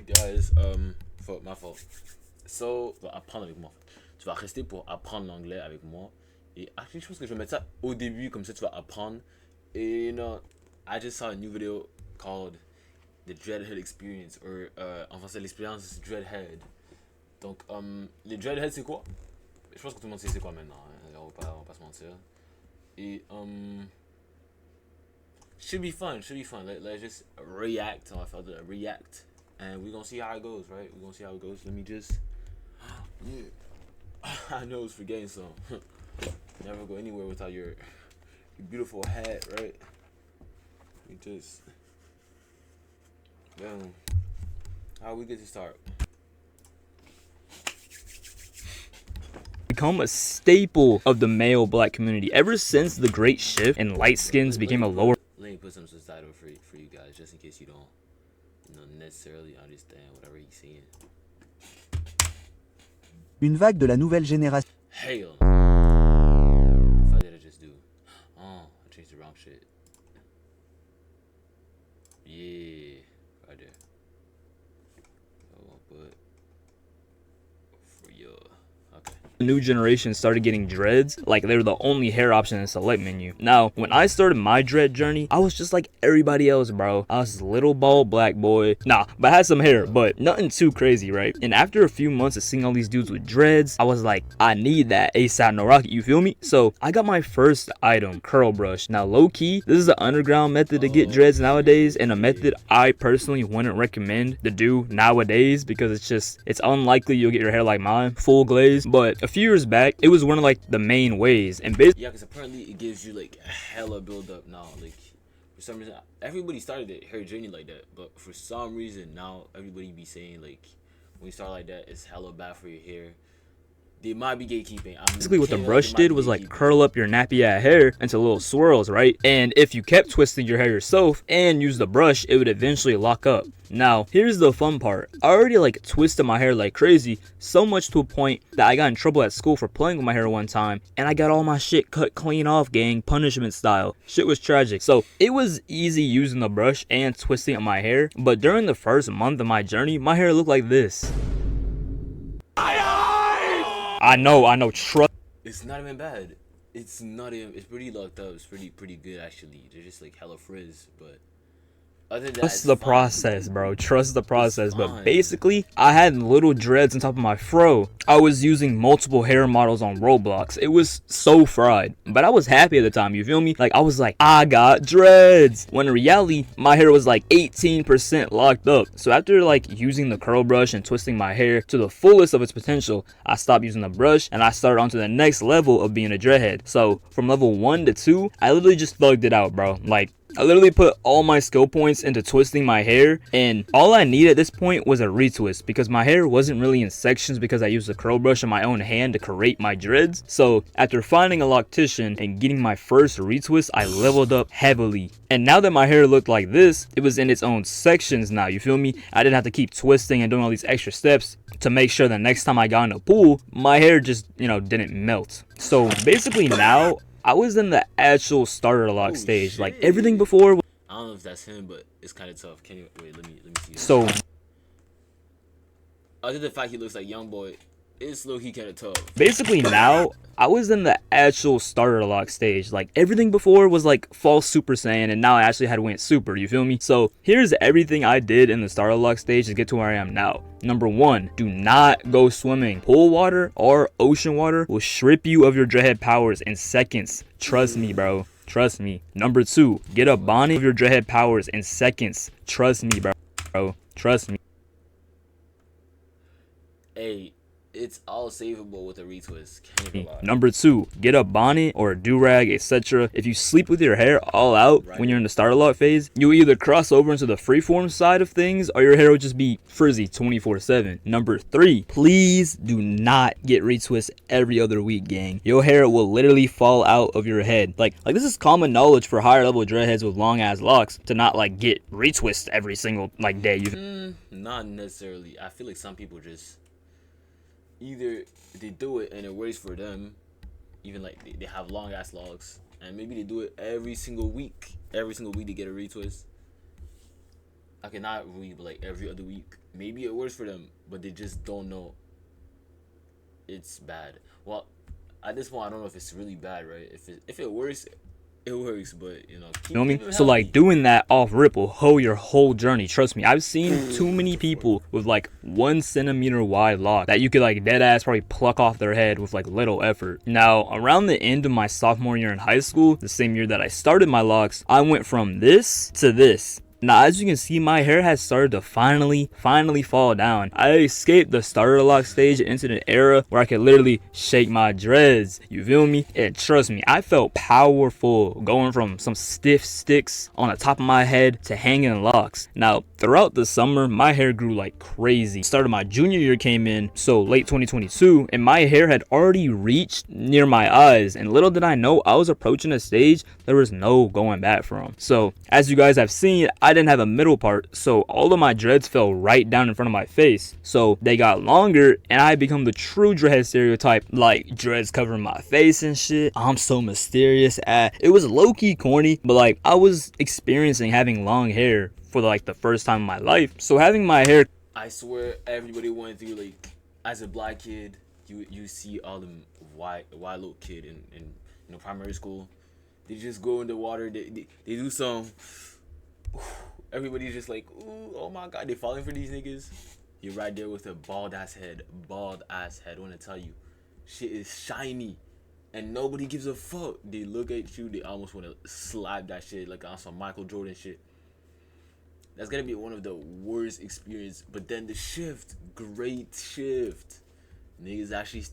guys, faute, ma faute. So, tu vas apprendre avec moi. Tu vas rester pour apprendre l'anglais avec moi. Et actually, je pense que je vais mettre ça au début, comme ça tu vas apprendre. Et you know, I just saw a new video called The DreadHead Experience, or en français, l'expérience DreadHead. Donc, les DreadHead, c'est quoi? Je pense que tout le monde sait c'est quoi maintenant. Hein? On va pas se mentir. Et, should be fun. Let's just react. On va faire de react. And we're gonna see how it goes, right? We're gonna see how it goes. Let me just. Yeah. I know it's forgetting some. Never go anywhere without your beautiful hat, right? We just. Boom. How we get to start? Become a staple of the male black community ever since the great shift and light skins became a lower. Let me put some subtitle for you guys, just in case you don't, necessarily understand whatever he's saying. Une vague de la nouvelle génération. Hell. What did I just do? Oh, I changed the wrong shit. Yeah, right there. But for your okay. New generation started getting dreads like they were the only hair option in the select menu. Now, when I started my dread journey, I was just like everybody else, bro. I was this little bald black boy. Nah, but I had some hair, but nothing too crazy, right? And after a few months of seeing all these dudes with dreads, I was like, I need that ASAP no rocket, you feel me? So I got my first item, curl brush. Now, low key, this is an underground method to get dreads nowadays, and a method I personally wouldn't recommend to do nowadays because it's unlikely you'll get your hair like mine, full glaze. But a few years back, it was one of like the main ways, and basically, yeah, because apparently it gives you like hella build up now. Like for some reason, everybody started their hair journey like that, but for some reason now everybody be saying like when you start like that, it's hella bad for your hair. They might be gatekeeping. Basically what the brush did was like curl up your nappy ass hair into little swirls, right? And if you kept twisting your hair yourself and used the brush, it would eventually lock up. Now, here's the fun part. I already like twisted my hair like crazy, so much to a point that I got in trouble at school for playing with my hair one time, and I got all my shit cut clean off, gang, punishment style. Shit was tragic. So it was easy using the brush and twisting up my hair, but during the first month of my journey, my hair looked like this. I know, trust. It's not even bad. It's pretty locked up. It's pretty good actually. They're just like hella frizz, but other than that, Trust the process, bro. Trust the process. But basically, I had little dreads on top of my fro. I was using multiple hair models on Roblox. It was so fried. But I was happy at the time, you feel me? Like, I was like, I got dreads. When in reality, my hair was like 18% locked up. So after like using the curl brush and twisting my hair to the fullest of its potential, I stopped using the brush and I started onto the next level of being a dreadhead. So from level 1 to 2, I literally just thugged it out, bro. Like, I literally put all my skill points into twisting my hair, and all I needed at this point was a retwist because my hair wasn't really in sections because I used the curl brush in my own hand to create my dreads. So after finding a loctician and getting my first retwist, I leveled up heavily. And now that my hair looked like this, it was in its own sections now, you feel me? I didn't have to keep twisting and doing all these extra steps to make sure the next time I got in a pool, my hair just, didn't melt. So basically now, I was in the actual starter lock stage. Shit. Like everything before. I don't know if that's him, but it's kind of tough. Can you wait? Let me see. So other than the fact he looks like young boy, it's low key kind of tough. basically now, I was in the actual starter lock stage. Like everything before was like false Super Saiyan, and now I actually had went super. You feel me? So here's everything I did in the starter lock stage to get to where I am now. Number 1, do not go swimming. Pool water or ocean water will strip you of your dreadhead powers in seconds. Trust me, bro. Trust me. Number 2, get a bonnet of your dreadhead powers in seconds. Trust me, bro. Trust me. Hey, it's all savable with a retwist. Can't even lie. Number 2, get a bonnet or a do-rag, etc. If you sleep with your hair all out when you're in the starter lock phase, you'll either cross over into the freeform side of things or your hair will just be frizzy 24/7. Number 3, please do not get retwist every other week, gang. Your hair will literally fall out of your head. Like this is common knowledge for higher level dreadheads with long ass locks to not like get retwist every single day. Not necessarily. I feel like some people just either they do it and it works for them, even like they have long ass logs, and maybe they do it every single week they get a retwist. Okay, not really, but like every other week. Maybe it works for them, but they just don't know it's bad. Well, at this point, I don't know if it's really bad, right? If it works, it works. But you know, Feel me? keep them So like healthy. doing that off rip will hoe your whole journey. Trust me, I've seen too many people with like 1 centimeter wide locks that you could like dead ass probably pluck off their head with like little effort. Now around the end of my sophomore year in high school, the same year that I started my locks, I went from this to this. Now, as you can see, my hair has started to finally fall down. I escaped the starter lock stage into an era where I could literally shake my dreads. You feel me? And trust me, I felt powerful going from some stiff sticks on the top of my head to hanging locks. Now, throughout the summer, my hair grew like crazy. Started my junior year came in, so late 2022, and my hair had already reached near my eyes. And little did I know, I was approaching a stage there was no going back from. So, as you guys have seen, I didn't have a middle part, so all of my dreads fell right down in front of my face. So they got longer, and I had become the true dreadhead stereotype, like dreads covering my face and shit. I'm so mysterious. It was low-key corny, but like I was experiencing having long hair for like the first time in my life. So having my hair, I swear, everybody went through like, as a black kid, you see all them white little kid in primary school. They just go in the water. They do some. Everybody's just like, ooh, oh my god, they falling for these niggas. You're right there with a bald ass head. I wanna tell you, shit is shiny, and nobody gives a fuck. They look at you, they almost wanna slap that shit like on some Michael Jordan shit. That's gonna be one of the worst experience. But then the shift, great shift. Niggas actually,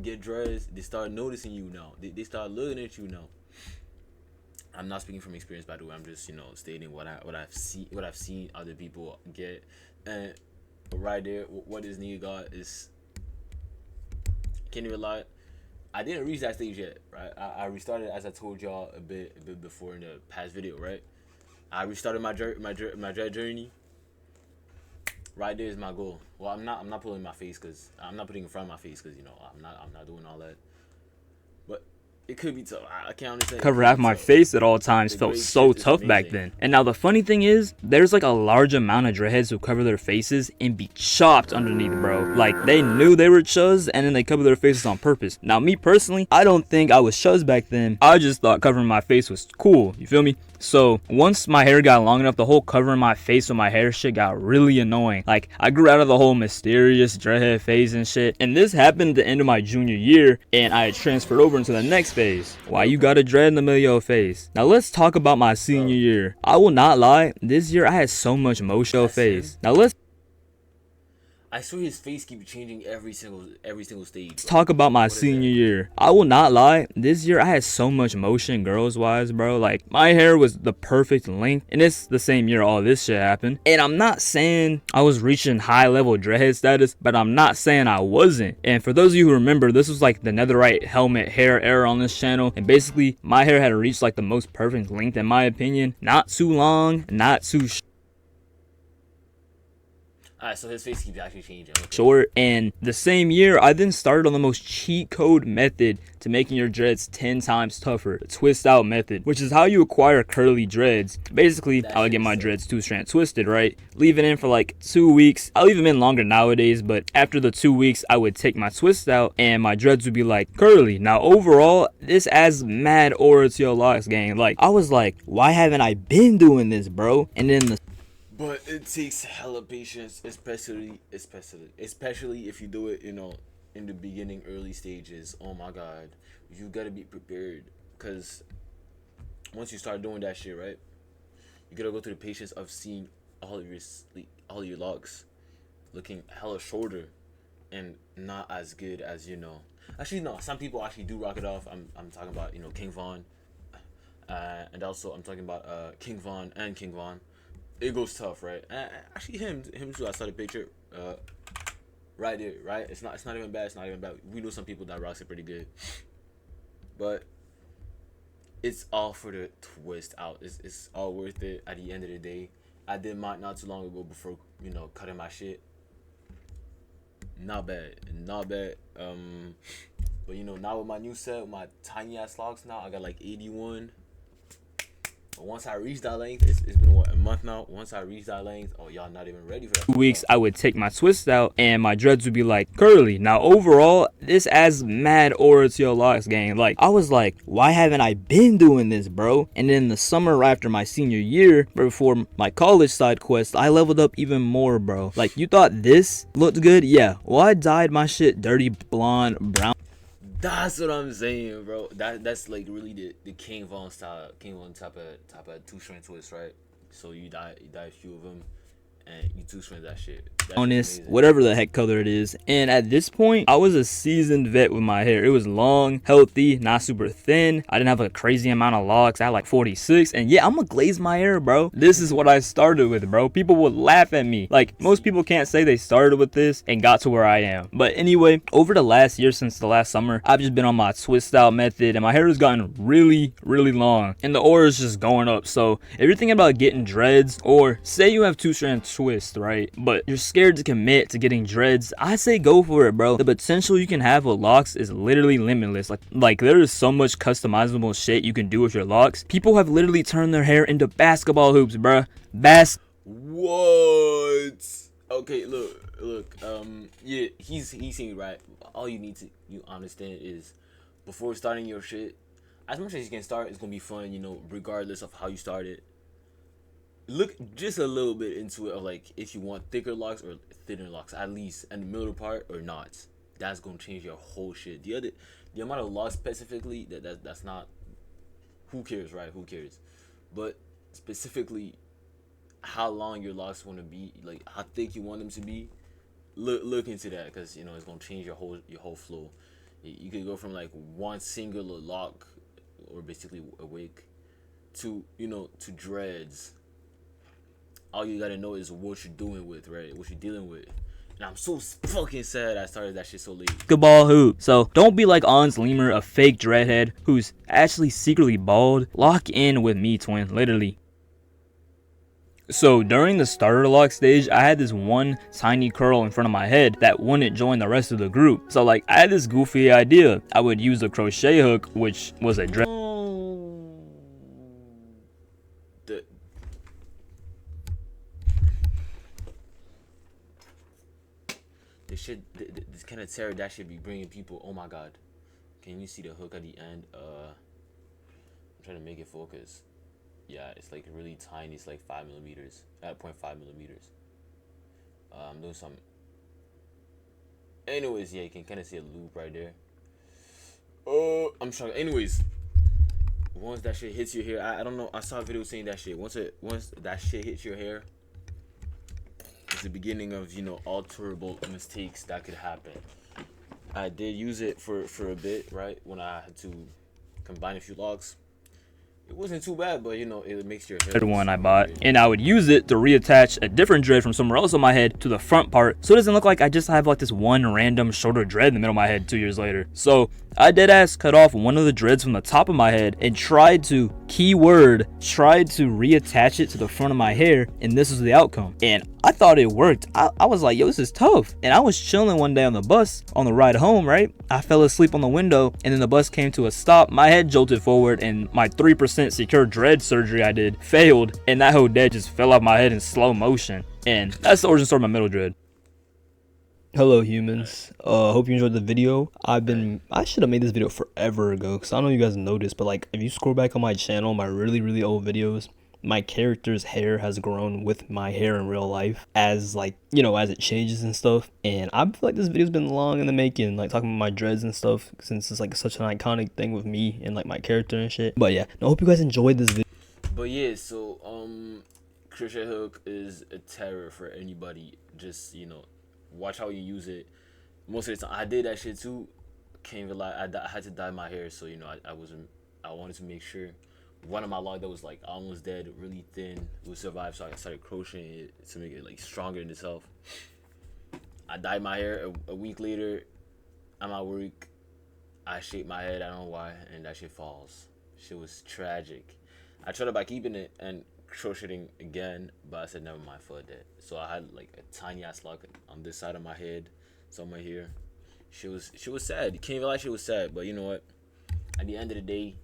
get dressed. They start noticing you now. They start looking at you now. I'm not speaking from experience, by the way. I'm just, stating what I've seen other people get. And right there, what this nigga got is, can't even lie. I didn't reach that stage yet, right? I restarted, as I told y'all a bit before in the past video, right? I restarted my dread journey. Right there is my goal. Well, I'm not pulling my face, because I'm not putting in front of my face, because I'm not doing all that. But it could be tough. I can't understand. cover half my face at all times felt so tough back then. And now the funny thing is, there's like a large amount of dreadheads who cover their faces and be chopped underneath, bro. Like they knew they were chuz and then they cover their faces on purpose. Now me personally, I don't think I was chuz back then. I just thought covering my face was cool. You feel me? So once my hair got long enough, the whole covering my face with my hair shit got really annoying. Like I grew out of the whole mysterious dreadhead phase and shit. And this happened at the end of my junior year, and I had transferred over into the next phase. Why you got a dread in the middle of your face? Now let's talk about my senior year. I will not lie, this year I had so much motion face. Now let's I swear his face keeps changing every single stage. Let's talk about my senior year. I will not lie, this year I had so much motion girls wise, bro. Like my hair was the perfect length, and it's the same year all this shit happened. And I'm not saying I was reaching high level dreadhead status, but I'm not saying I wasn't. And for those of you who remember, this was like the netherite helmet hair era on this channel, and basically my hair had reached like the most perfect length in my opinion. Not too long, not too Alright, so his face keeps actually changing. Okay. short. And the same year, I then started on the most cheat code method to making your dreads 10 times tougher, the twist out method, which is how you acquire curly dreads. Basically, I would get my dreads 2-strand twisted, right? Leave it in for like 2 weeks. I leave them in longer nowadays, but after the 2 weeks, I would take my twist out and my dreads would be like curly. Now, overall, this adds mad aura to your locks, gang. Like, I was like, why haven't I been doing this, bro? And then But it takes hella patience, especially if you do it, in the beginning, early stages. Oh my god, you gotta be prepared, cause once you start doing that shit, right, you gotta go through the patience of seeing all of your locks looking hella shorter and not as good as Actually, no. Some people actually do rock it off. I'm talking about King Von, and also I'm talking about King Von and King Von. It goes tough, right? Actually, him too. I saw the picture, right there, right? It's not even bad. It's not even bad. We know some people that rocks it pretty good, but it's all for the twist out. It's all worth it at the end of the day. I did mine not too long ago before cutting my shit. Not bad. But now with my new set, with my tiny ass locks now, I got like 81. But once I reach that length, it's been what, a month now. Once I reach that length, oh, y'all not even ready for that. 2 weeks, I would take my twist out and my dreads would be like curly. Now overall, this adds mad aura to your locks, gang. Like, I was like, why haven't I been doing this, bro? And then the summer after my senior year, before my college side quest, I leveled up even more, bro. Like, you thought this looked good? Yeah. Well, I dyed my shit dirty blonde, brown. That's what I'm saying, bro. That's like really the King Von style, King Von type of 2-string twist, right? So you dye a few of them, and you 2-string that shit. Honest, whatever the heck color it is. And at this point, I was a seasoned vet with my hair. It was long, healthy, not super thin. I didn't have a crazy amount of locks. I had like 46. And yeah, I'm gonna glaze my hair, bro. This is what I started with, bro. People would laugh at me. Like, most people can't say they started with this and got to where I am. But anyway, over the last year since the last summer, I've just been on my twist out method and my hair has gotten really, really long. And the aura is just going up. So if you're thinking about getting dreads, or say you have 2-strand twist, right? But you're scared to commit to getting dreads, I say go for it, bro. The potential you can have with locks is literally limitless. Like there is so much customizable shit you can do with your locks. People have literally turned their hair into basketball hoops, bro. What? Okay, look. Yeah, he's saying right. All you understand is before starting your shit, as much as you can start, it's gonna be fun, regardless of how you started. Look just a little bit into it of like if you want thicker locks or thinner locks, at least, and the middle part or not. That's gonna change your whole shit. The amount of locks specifically, that's not, who cares, right? Who cares? But specifically how long your locks want to be, like how thick you want them to be, look into that, because it's gonna change your whole flow. You could go from like one singular lock, or basically a wig, to to dreads. All you gotta know is what you're doing with, right? What you're dealing with. And I'm so fucking sad I started that shit so late. Basketball hoop. So don't be like Ons Lemur, a fake DreadHead who's actually secretly bald. Lock in with me, twin, literally. So during the starter lock stage, I had this one tiny curl in front of my head that wouldn't join the rest of the group. So like, I had this goofy idea. I would use a crochet hook, which was a dread. This kind of terror that should be bringing people. Oh my god, can you see the hook at the end? I'm trying to make it focus. Yeah, it's like really tiny. It's like 5 millimeters, at 0.5 millimeters. I'm doing some. Anyways, yeah, you can kind of see a loop right there. Oh, I'm struggling. Anyways, once that shit hits your hair, I don't know. I saw a video saying that shit. Once that shit hits your hair, it's the beginning of alterable mistakes that could happen. I did use it for a bit, right, when I had to combine a few locks. It wasn't too bad, but it makes your hair. One I bought, and I would use it to reattach a different dread from somewhere else on my head to the front part, so it doesn't look like I just have like this one random shorter dread in the middle of my head 2 years later. So I deadass cut off one of the dreads from the top of my head and tried to reattach it to the front of my hair, and this was the outcome. And I thought it worked. I was like, yo, this is tough. And I was chilling one day on the bus on the ride home, right? I fell asleep on the window, and then the bus came to a stop. My head jolted forward, and my 3% secure dread surgery I did failed, and that whole dead just fell off my head in slow motion. And that's the origin story of my middle dread. Hello humans, hope you enjoyed the video. I should have made this video forever ago, because I don't know if you guys noticed, but like if you scroll back on my channel, my really old videos, my character's hair has grown with my hair in real life as like, as it changes and stuff. And I feel like this video's been long in the making, like talking about my dreads and stuff, since it's like such an iconic thing with me and like my character and shit. But yeah, I hope you guys enjoyed this video. But yeah, so crochet hook is a terror for anybody. Just watch how you use it. Most of the time I did that shit too. Can't even lie, I had to dye my hair, so I wanted to make sure one of my locks that was like almost dead, really thin, would survive. So I started crocheting it to make it like stronger in itself. I dyed my hair. A week later, I'm at work. I shaped my head, I don't know why, and that shit falls. Shit was tragic. I tried about keeping it and crocheting again, but I said never mind, fuck that. So I had like a tiny ass lock on this side of my head, somewhere here. She was sad. You can't even lie, she was sad. But you know what? At the end of the day,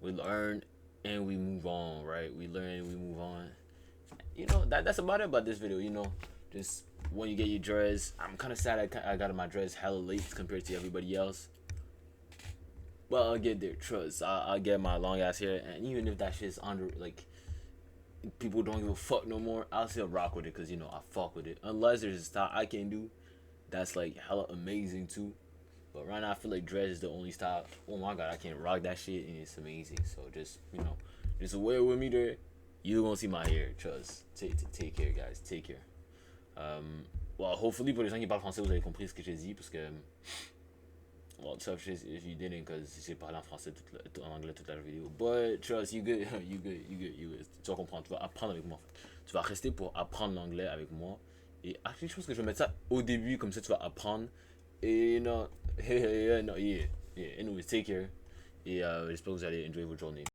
we learned, and we move on, right? We learn, we move on. You know, that's about it about this video, you know. Just when you get your dreads, I'm kind of sad I got my dreads hella late compared to everybody else. But I'll get there, trust. I'll get my long ass hair, and even if that shit's under, like, people don't give a fuck no more, I'll still rock with it, because, you know, I fuck with it. Unless there's a style I can do that's, like, hella amazing, too. But right now, I feel like dreads is the only style. Oh my god, I can't rock that shit, and it's amazing. So just, you know, just wear with me there. You're gonna see my hair, trust. Take care, guys. Take care. Well, hopefully, pour les gens qui parlent français, vous avez compris ce que j'ai dit, parce que... Well, tough shit if you didn't, because j'ai parlé en français, en anglais toute la vidéo. But trust, you good, you good. Tu vas comprendre, tu vas apprendre avec moi. En fait. Tu vas rester pour apprendre l'anglais avec moi. Et actually, je pense que je vais mettre ça au début, comme ça tu vas apprendre. Et non, yeah. Anyways, take care. Et j'espère que vous allez enjoy votre journée.